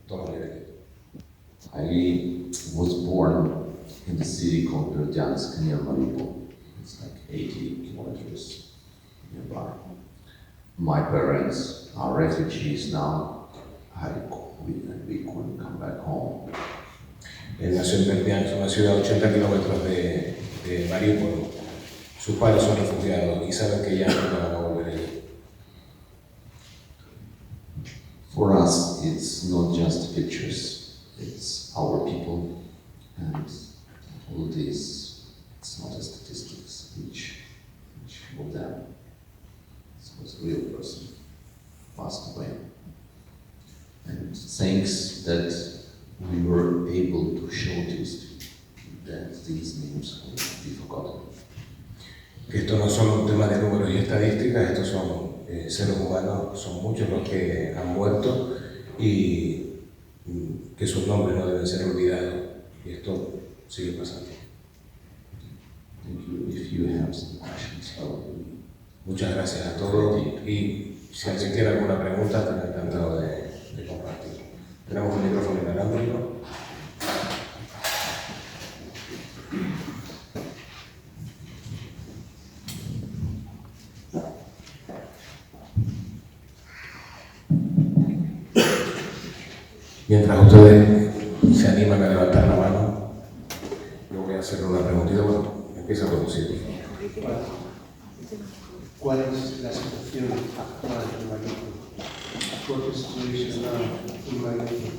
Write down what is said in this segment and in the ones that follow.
toda la vida aquí. I was born in the city called Berdiansk near Mariupol. It's like 80 kilometers nearby. My parents are refugees now. We couldn't come back home. Él nació en Verdiansk, una ciudad a 80 kilómetros de Mariupol. Sus padres son refugiados y saben que ya no van a volver allí. For us, it's not just pictures, it's our people, and all this, it's not a statistics, each of them. So it's a real person passed away. And thanks that we were able to show this, that these names will not be forgotten. Que esto no son un tema de números y estadísticas, estos son seres humanos, son muchos los que han muerto y que sus nombres no deben ser olvidados, y esto sigue pasando. Thank you. If you have some questions, Muchas gracias a todos, y si alguien tiene alguna pregunta, estaré encantado de compartir. Tenemos un micrófono inalámbrico. Mientras ustedes se animan a levantar la mano, yo voy a hacerle una preguntita. Bueno, empieza con usted. ¿Cuál es la situación actual de Mariupol? What is the situation now in Mariupol?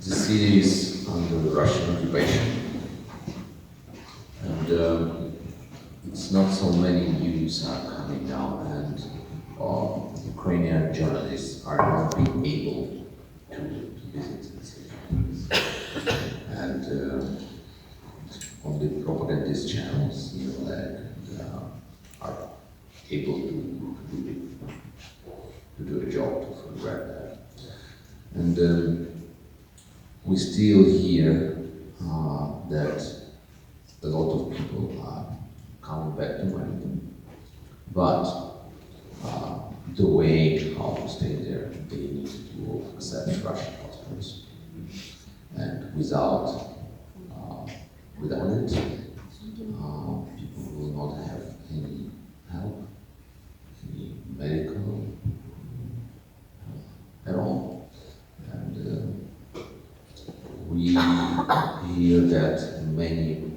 the city is under Russian occupation, and it's not so many news are coming now, and Ukrainian journalists are not being able to visit the city. And only propagandist channels, are able to do a job to photograph that. And we still hear that a lot of people are coming back to Mariupol, but the way how to stay there, they need to accept Russian passports, and without it, people will not have any help, any medical help at all. And we hear that many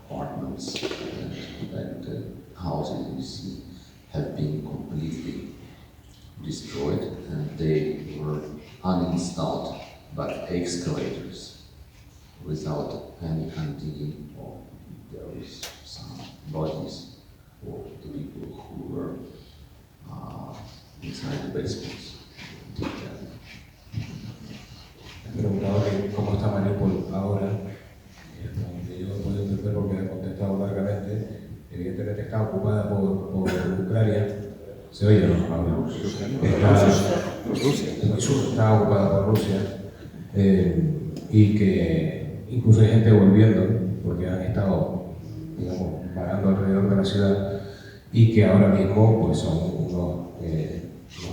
apartments and houses in the city have been completely destroyed, and they were uninstalled by excavators without any hunting, or there is some bodies of the people who were inside the basements. Me preguntaba que cómo está Mariupol ahora, yo no puedo entender porque he contestado largamente. Evidentemente está ocupada por Ucrania. ¿Se oye o no? Ahora. Está ocupada por Rusia, y que incluso hay gente volviendo porque han estado, digamos, vagando alrededor de la ciudad, y que ahora mismo pues son unos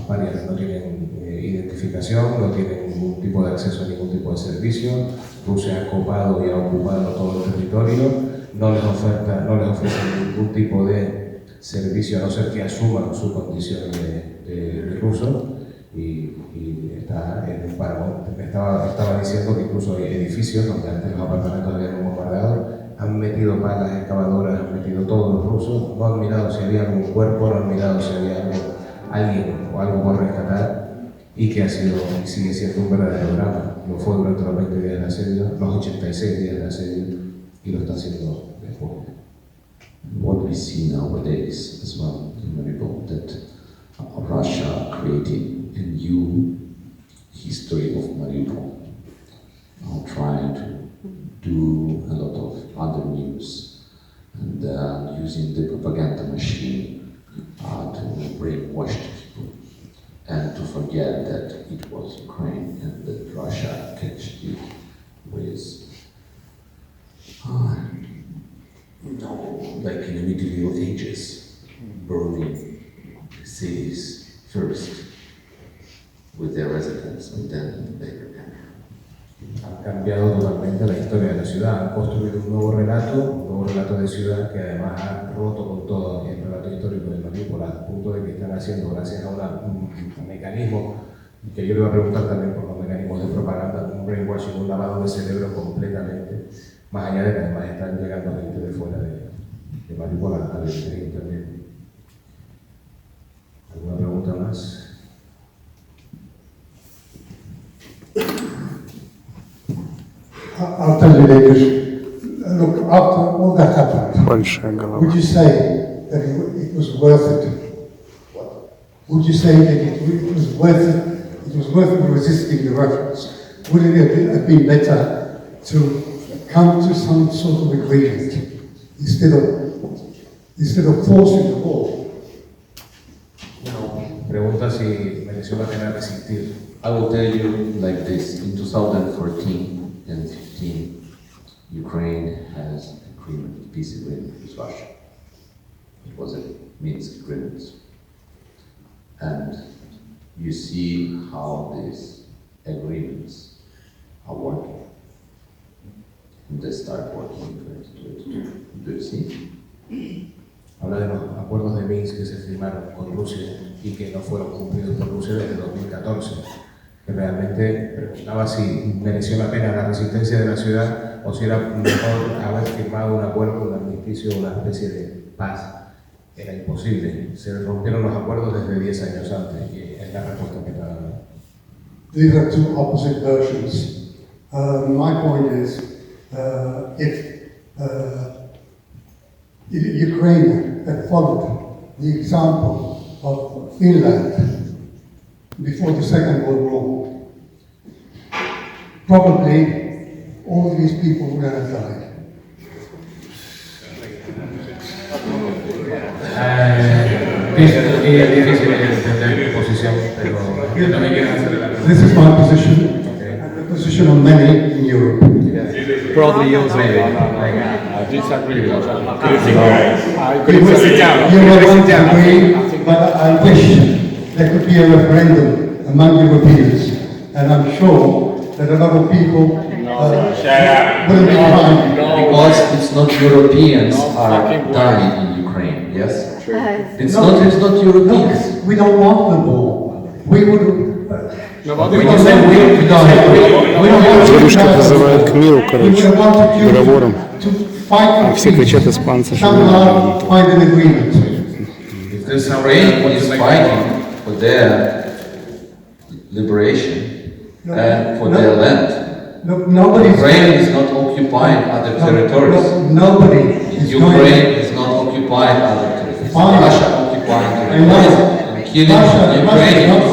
parias que no tienen identificación, no tienen ningún tipo de acceso a ningún tipo de servicio. Rusia ha copado y ha ocupado todo el territorio, no les ofrece ningún tipo de servicio a no ser que asuman su condición de ruso, y está en un paro. Estaba diciendo que incluso hay edificios donde antes los apartamentos habían bombardado, han metido palas excavadoras, han metido todos los rusos, no han mirado si había algún cuerpo, no han mirado si había alguien o algo por rescatar, y que ha sido y sigue siendo un verdadero drama. Lo fue durante los 20 días de asedio, los 86 días de asedio, y lo está haciendo después. What we see nowadays as well in Mariupol, that Russia created a new history of Mariupol, trying to do a lot of other news, and using the propaganda machine to brainwash people, and to forget that it was Ukraine and that Russia catched it with like in the medieval ages, burning cities first, with their residents and then they Han cambiado totalmente la historia de la ciudad, han construido un nuevo relato de ciudad que además ha roto con todo el relato histórico de Mariupol, al punto de que están haciendo, gracias a un mecanismo, que yo le voy a preguntar también por los mecanismos de propaganda, un brainwashing, un lavado de cerebro completamente, más allá de que además están llegando gente de fuera de Mariupol al internet. ¿Alguna pregunta más? I'll tell you, David, look, after all that happened, Большая голова. would you say that it was worth it? Would you say that it was worth resisting the Russians? Would it have been better to come to some sort of agreement instead of forcing the war? Pregunta si mereció la pena resistir. I will tell you like this, in 2014 and 15, Ukraine has agreement, peace agreement with Russia. It was a Minsk agreement. And you see how these agreements are working. And they start working in 2022. Do you see? Habla de los acuerdos de Minsk que se firmaron con Rusia y que no fueron cumplidos por Rusia desde 2014. Que realmente preguntaba si mereció la pena la resistencia de la ciudad o si era mejor haber firmado un acuerdo, un armisticio, una especie de paz. Era imposible. Se rompieron los acuerdos desde 10 años antes y es la respuesta que está dando. These are two opposite versions. My point is, if Ukraine had followed the example of Finland before the Second World War, probably all these people would have died. Es difícil entender tu posición, pero no me quiero hacer la pregunta. This is my position, and the position of many in Europe. Broadly yours, maybe. I disagree with that. Could you sit down? You may want Sit down. to agree, but I wish there could be a referendum among Europeans, and I'm sure that a lot of people wouldn't be fine. Because it's not Europeans are dying in Ukraine, yes? It's not Europeans. No, we don't want the war. We would. Дедушка призывает к миру, короче, переговорам. И все кричат испанцы, что Ukraine is fighting for their liberation and for their land. Ukraine is not occupying other territories. Ukraine is not occupying other territories. Russia occupying territories and killing Ukrainians.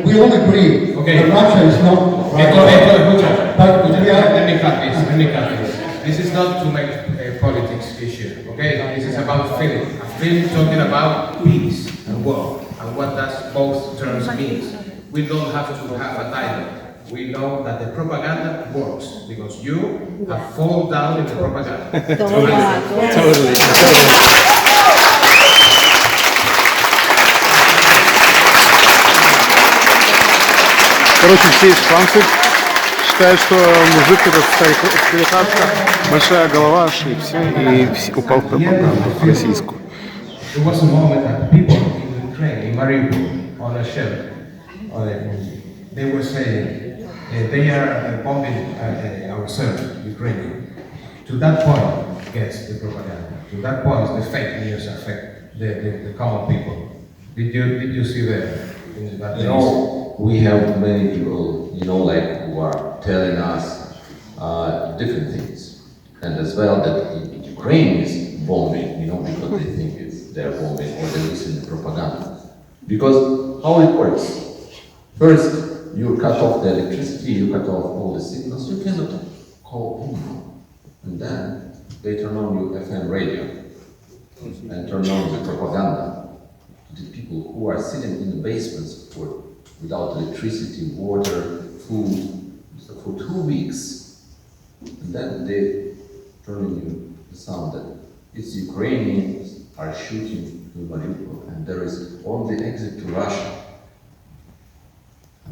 We all agree that Russia is not right. Let me cut this. This is not to make a politics issue, okay? This is about film. A film talking about peace and war, and what does both terms mean. We don't have to have a dialogue. We know that the propaganda works, because you have fallen down in the propaganda. Totally. Короче, все испанцы считают, что мужик этот старикашка, большая голова, ошибся и упал в пропаганду российскую. There was a moment that people in Ukraine, in Mariupol, on a ship, they were saying they are bombing ourselves, Ukrainian. To that point, yes, the propaganda. To that point, the fake news affect the common people. Did you see that? You know, we have many people, like who are telling us different things, and as well that Ukraine is bombing, because they think they're bombing or they listen to propaganda. Because how it works? First, you cut off the electricity, you cut off all the signals, you cannot call anyone, and then they turn on your FM radio and turn on the propaganda. The people who are sitting in the basements without electricity, water, food, for 2 weeks, and then they turn you the sound that it's Ukrainians are shooting to Mariupol, and there is only exit to Russia.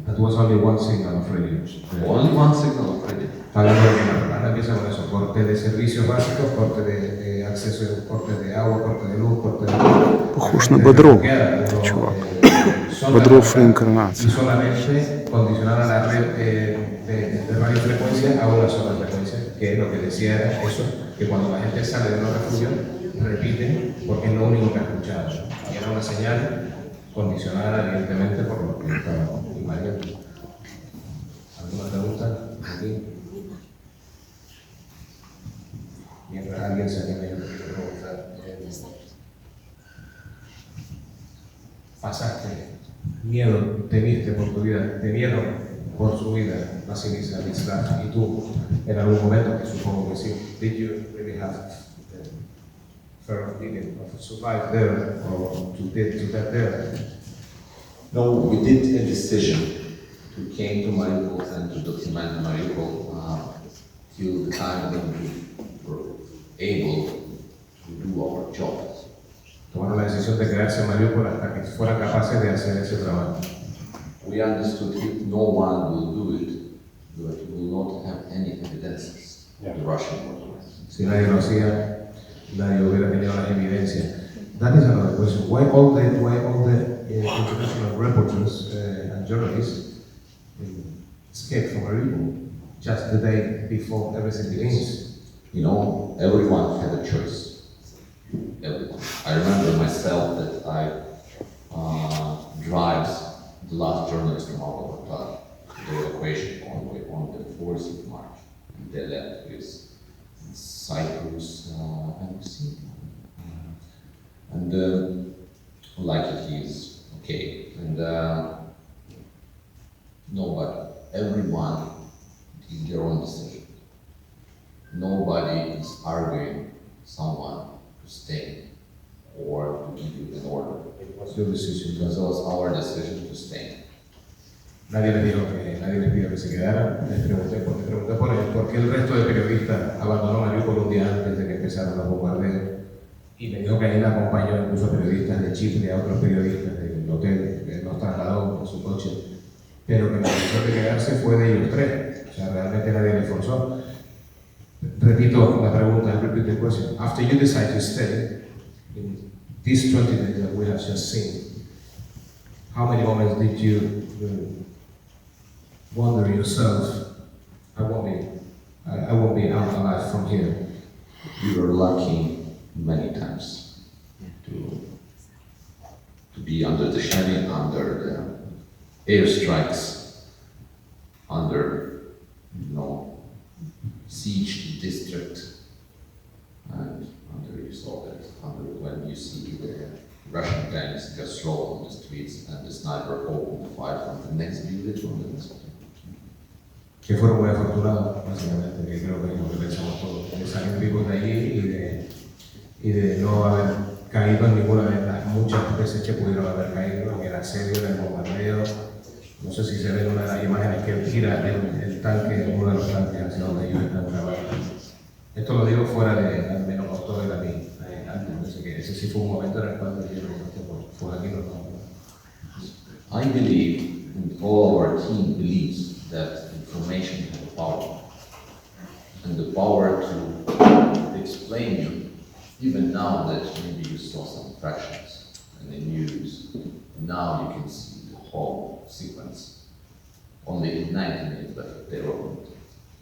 That was only one signal of radio. Only one signal of radio. Hablando de que la propaganda empieza con eso, corte de servicios básicos, corte de acceso, corte de agua, corte de luz, corte de... Похож на Бодрова, чувак. Бодров реинкарнация. Y solamente condicionar a la red de radiofrecuencia a una sola frecuencia, que es lo que decía era eso, que cuando la gente sale de los refugios, repiten porque es lo único que ha escuchado. Y era una señal condicionada evidentemente por lo que estaba imaginando. ¿Alguna pregunta? Aquí. Mientras alguien se anima, yo te quiero preguntar. ¿Pasaste miedo, temiste por tu vida, temieron por su vida las inicialistas y tú en algún momento, que supongo que sí, did you really have fear of living, of survive there, or to death there? No, we did a decision to came to Mariupol and to document Mariupol till the time when we were able to do our job. Tomaron la decisión de quedarse en Mariupol hasta que fueran capaces de hacer ese trabajo. We understood if no one will do it, that we will not have any evidences of the Russian war. Si nadie lo hacía, nadie hubiera tenido las evidencias. That is another question. Why all the international reporters and journalists escaped from Mariupol just the day before everything begins? You know, everyone had a choice. Everyone. I remember myself that I drive the last journalist from Maloletka to the evacuation convoy on the 4th of March. And they left with Cyprus and sea. And luckily he is okay. And no, but everyone did their own decision. Nobody is arguing someone to stay or to give you an order. It was your decision. It was our decision to stay. Nadie les pidió que se quedaran. Les pregunté por qué el resto de periodistas abandonó Mariupol un día antes de que empezaran los bombardeos. Y me dijo que ahí la acompañó incluso a periodistas de Chipre, a otros periodistas del hotel, que nos trasladó en su coche. Pero que la decisión de quedarse fue de ellos tres. O sea, realmente nadie les forzó. Repito la pregunta, I repeat the question. After you decide to stay, in these 20 days that we have just seen, how many moments did you wonder yourself, I won't be out alive from here? We were lucky many times to be under the shelling, under the airstrikes, under, siege district, and under you saw that, when you see the Russian tanks just roll on the streets and the sniper opened the fire from the next village or the next. Que fueron muy afortunados, básicamente, que creo que es lo que pensamos todos, de salir vivos de allí y de no haber caído en ninguna de las muchas veces que pudieron haber caído, en el asedio, en el bombardeo. No sé si se ve en una de las imágenes que gira el tanque, uno de los tanques hacia donde ellos están grabando. Esto lo digo fuera de, al menos con todo el a mí, ese sí fue un momento en el cual dijeron, por aquí no vamos. I believe, and all our team believes, that information has power. And the power to explain you, even now that maybe you saw some fractions in the news, now you can see the whole sequence. Only in 90 minutes, but there were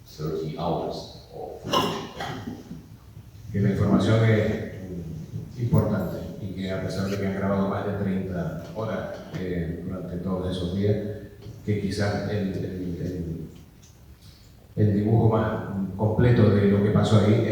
30 hours of footage. Que la información es importante y que a pesar de que han grabado más de 30 horas durante todos esos días, que quizás el dibujo más completo de lo que pasó ahí